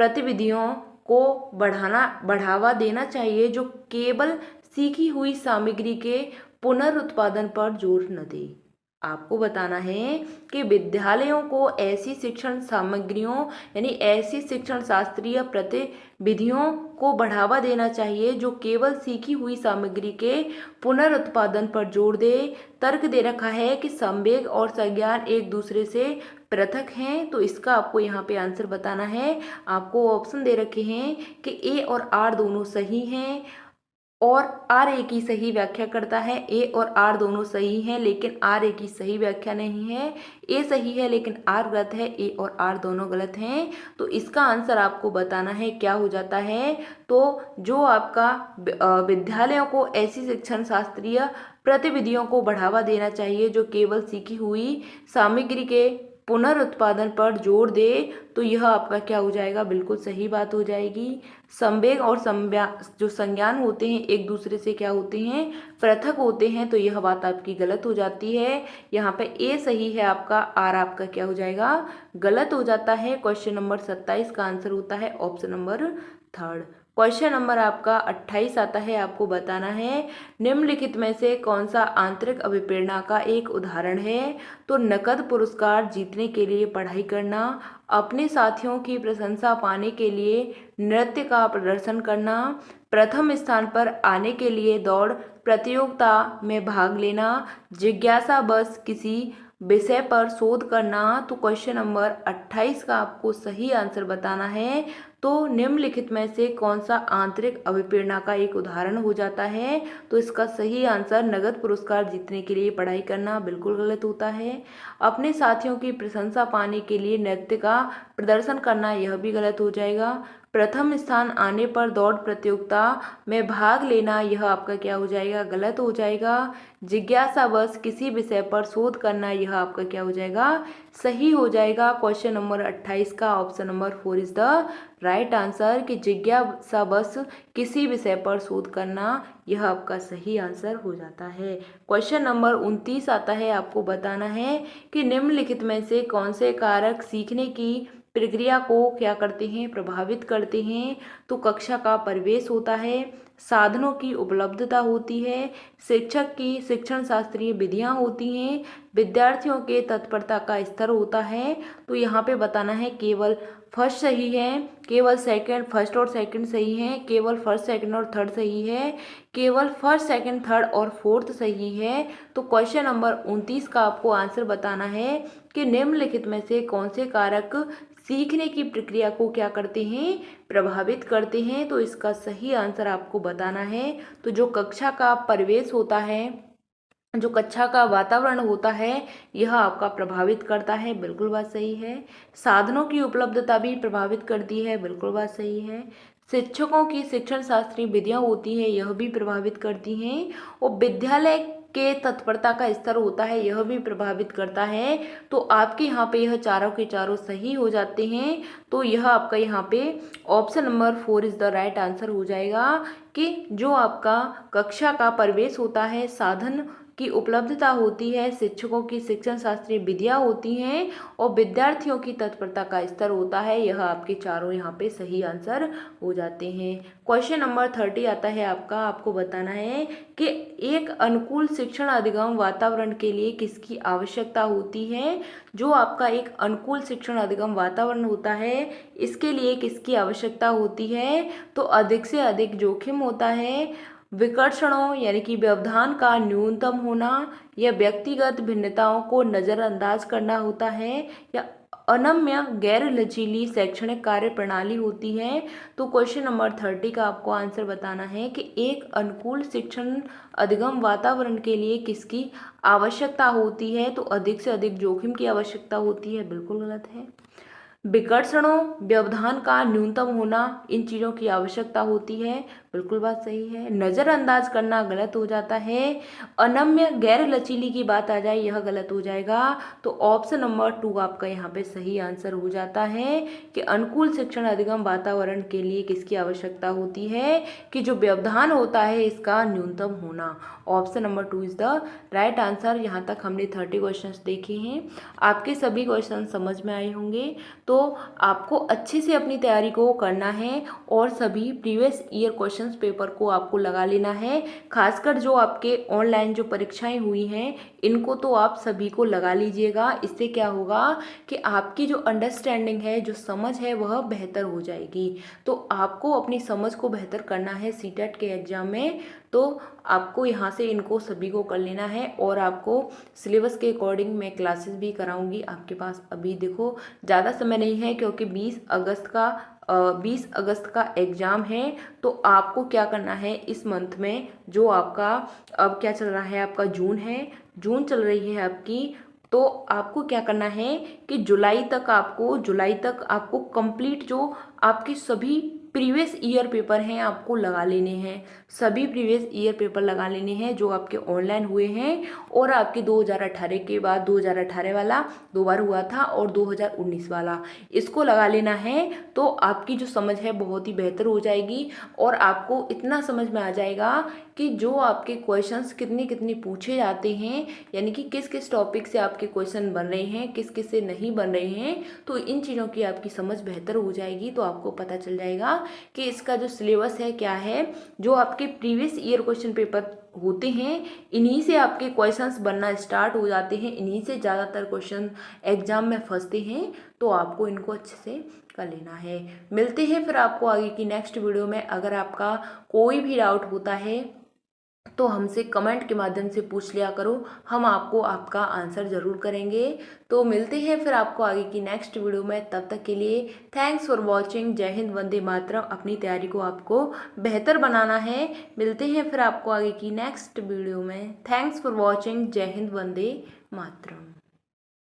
गतिविधियों को बढ़ावा देना चाहिए जो केवल सीखी हुई सामग्री के पुनरुत्पादन पर जोर न दे। आपको बताना है कि विद्यालयों को ऐसी शिक्षण सामग्रियों यानी ऐसी शिक्षण शास्त्रीय गतिविधियों को बढ़ावा देना चाहिए जो केवल सीखी हुई सामग्री के पुनरुत्पादन पर जोर दे। तर्क दे रखा है कि संवेग और संज्ञान एक दूसरे से पृथक हैं। तो इसका आपको यहाँ पे आंसर बताना है। आपको ऑप्शन दे रखे हैं कि ए और आर दोनों सही हैं और आर ए की सही व्याख्या करता है। ए और आर दोनों सही हैं लेकिन आर ए की सही व्याख्या नहीं है। ए सही है लेकिन आर गलत है, ए और आर दोनों गलत हैं। तो इसका आंसर आपको बताना है क्या हो जाता है। तो जो आपका विद्यालयों को ऐसी शिक्षण शास्त्रीय गतिविधियों को बढ़ावा देना चाहिए जो केवल सीखी हुई सामग्री के पुनरुत्पादन पर जोर दे। तो यह आपका क्या हो जाएगा, बिल्कुल सही बात हो जाएगी। संवेग और जो संज्ञान होते हैं एक दूसरे से क्या होते हैं, पृथक होते हैं। तो यह बात आपकी गलत हो जाती है। यहाँ पे ए सही है आपका, आर आपका क्या हो जाएगा, गलत हो जाता है। क्वेश्चन नंबर 27 का आंसर होता है ऑप्शन नंबर 3। क्वेश्चन नंबर आपका 28 आता है, आपको बताना है निम्नलिखित में से कौन सा आंतरिक अभिप्रेरणा का एक उदाहरण है। तो नकद पुरस्कार जीतने के लिए पढ़ाई करना, अपने साथियों की प्रशंसा पाने के लिए नृत्य का प्रदर्शन करना, प्रथम स्थान पर आने के लिए दौड़ प्रतियोगिता में भाग लेना, जिज्ञासा बस किसी विषय पर शोध करना। तो क्वेश्चन नंबर 28 का आपको सही आंसर बताना है। तो निम्नलिखित में से कौन सा आंतरिक अभिप्रेरणा का एक उदाहरण हो जाता है। तो इसका सही आंसर नगद पुरस्कार जीतने के लिए पढ़ाई करना बिल्कुल गलत होता है। अपने साथियों की प्रशंसा पाने के लिए नृत्य का प्रदर्शन करना, यह भी गलत हो जाएगा। प्रथम स्थान आने पर दौड़ प्रतियोगिता में भाग लेना, यह आपका क्या हो जाएगा, गलत हो जाएगा। जिज्ञासावश किसी विषय पर शोध करना, यह आपका क्या हो जाएगा, सही हो जाएगा। क्वेश्चन नंबर 28 का option number 4 is the right answer कि जिज्ञासावश किसी विषय पर शोध करना, यह आपका सही आंसर हो जाता है। क्वेश्चन नंबर 29 आता है, आपको बताना है कि निम्नलिखित में से कौन से कारक सीखने की प्रक्रिया को क्या करते हैं, प्रभावित करते हैं। तो कक्षा का परिवेश होता है, साधनों की उपलब्धता होती है, शिक्षक की शिक्षण शास्त्रीय विधियां होती हैं, विद्यार्थियों के तत्परता का स्तर होता है। तो यहाँ पे बताना है केवल फर्स्ट सही है, केवल सेकंड, फर्स्ट और सेकंड सही है, केवल फर्स्ट सेकंड और थर्ड सही है, केवल फर्स्ट सेकंड थर्ड और फोर्थ सही है। तो क्वेश्चन नंबर 29 का आपको आंसर बताना है कि निम्नलिखित में से कौन से कारक सीखने की प्रक्रिया को क्या करते हैं, प्रभावित करते हैं। तो इसका सही आंसर आपको बताना है। तो जो कक्षा का परिवेश होता है, जो कक्षा का वातावरण होता है, यह आपका प्रभावित करता है, बिल्कुल बात सही है। साधनों की उपलब्धता भी प्रभावित करती है, बिल्कुल बात सही है। शिक्षकों की शिक्षण शास्त्रीय विधियां होती हैं, यह भी प्रभावित करती हैं। और विद्यालय के तत्परता का स्तर होता है, यह भी प्रभावित करता है। तो आपके यहाँ पे यह चारों के चारों सही हो जाते हैं। तो यह आपका यहाँ पे option number 4 is the right answer हो जाएगा कि जो आपका कक्षा का परिवेश होता है, साधन की उपलब्धता होती है, शिक्षकों की शिक्षण शास्त्रीय विधियां होती हैं और विद्यार्थियों की तत्परता का स्तर होता है, यह आपके चारों यहाँ पे सही आंसर हो जाते हैं। क्वेश्चन नंबर 30 आता है आपका, आपको बताना है कि एक अनुकूल शिक्षण अधिगम वातावरण के लिए किसकी आवश्यकता होती है। जो आपका एक अनुकूल शिक्षण अधिगम वातावरण होता है, इसके लिए किसकी आवश्यकता होती है। तो अधिक से अधिक जोखिम होता है, विकर्षणों यानी कि व्यवधान का न्यूनतम होना, या व्यक्तिगत भिन्नताओं को नज़रअंदाज करना होता है, या अनम्य गैर लचीली शैक्षणिक कार्य प्रणाली होती है। तो क्वेश्चन नंबर 30 का आपको आंसर बताना है कि एक अनुकूल शिक्षण अधिगम वातावरण के लिए किसकी आवश्यकता होती है। तो अधिक से अधिक जोखिम की आवश्यकता होती है, बिल्कुल गलत है। विकर्षणों, व्यवधान का न्यूनतम होना, इन चीज़ों की आवश्यकता होती है, बिल्कुल बात सही है। नज़रअंदाज करना गलत हो जाता है। अनम्य गैर लचीली की बात आ जाए, यह गलत हो जाएगा। तो ऑप्शन नंबर 2 आपका यहाँ पे सही आंसर हो जाता है कि अनुकूल शिक्षण अधिगम वातावरण के लिए किसकी आवश्यकता होती है, कि जो व्यवधान होता है इसका न्यूनतम होना। Option number 2 is the right answer. यहाँ तक हमने 30 क्वेश्चंस देखे हैं, आपके सभी क्वेश्चन समझ में आए होंगे। तो आपको अच्छे से अपनी तैयारी को करना है और सभी प्रीवियस ईयर क्वेश्चंस पेपर को आपको लगा लेना है। खासकर जो आपके ऑनलाइन जो परीक्षाएं हुई हैं, इनको तो आप सभी को लगा लीजिएगा। इससे क्या होगा कि आपकी जो अंडरस्टैंडिंग है, जो समझ है, वह बेहतर हो जाएगी। तो आपको अपनी समझ को बेहतर करना है सीटेट के एग्ज़ाम में। तो आपको यहाँ से इनको सभी को कर लेना है और आपको सिलेबस के अकॉर्डिंग मैं क्लासेस भी कराऊंगी। आपके पास अभी देखो ज़्यादा समय नहीं है, क्योंकि 20 अगस्त का एग्ज़ाम है। तो आपको क्या करना है, इस मंथ में जो आपका अब क्या चल रहा है, आपका जून है, जून चल रही है आपकी। तो आपको क्या करना है कि जुलाई तक आपको कंप्लीट जो आपके सभी प्रीवियस ईयर पेपर हैं आपको लगा लेने हैं। सभी प्रीवियस ईयर पेपर लगा लेने हैं जो आपके ऑनलाइन हुए हैं और आपके 2018 के बाद 2018 वाला 2 बार हुआ था और 2019 वाला, इसको लगा लेना है। तो आपकी जो समझ है बहुत ही बेहतर हो जाएगी और आपको इतना समझ में आ जाएगा कि जो आपके क्वेश्चंस कितने कितने पूछे जाते हैं, यानी कि किस किस टॉपिक से आपके क्वेश्चन बन रहे हैं, किस किस से नहीं बन रहे हैं। तो इन चीज़ों की आपकी समझ बेहतर हो जाएगी, तो आपको पता चल जाएगा कि इसका जो सिलेबस है क्या है। जो आपके प्रीवियस ईयर क्वेश्चन पेपर होते हैं, इन्हीं से आपके क्वेश्चंस बनना स्टार्ट हो जाते हैं, इन्हीं से ज़्यादातर क्वेश्चन एग्जाम में फंसते हैं। तो आपको इनको अच्छे से कर लेना है। मिलते हैं फिर आपको आगे की नेक्स्ट वीडियो में। अगर आपका कोई भी डाउट होता है तो हमसे कमेंट के माध्यम से पूछ लिया करो, हम आपको आपका आंसर ज़रूर करेंगे। तो मिलते हैं फिर आपको आगे की नेक्स्ट वीडियो में। तब तक के लिए थैंक्स फॉर वॉचिंग। जय हिंद, वंदे मातरम। अपनी तैयारी को आपको बेहतर बनाना है। मिलते हैं फिर आपको आगे की नेक्स्ट वीडियो में। Thanks for watching. जय हिंद, वंदे मातरम।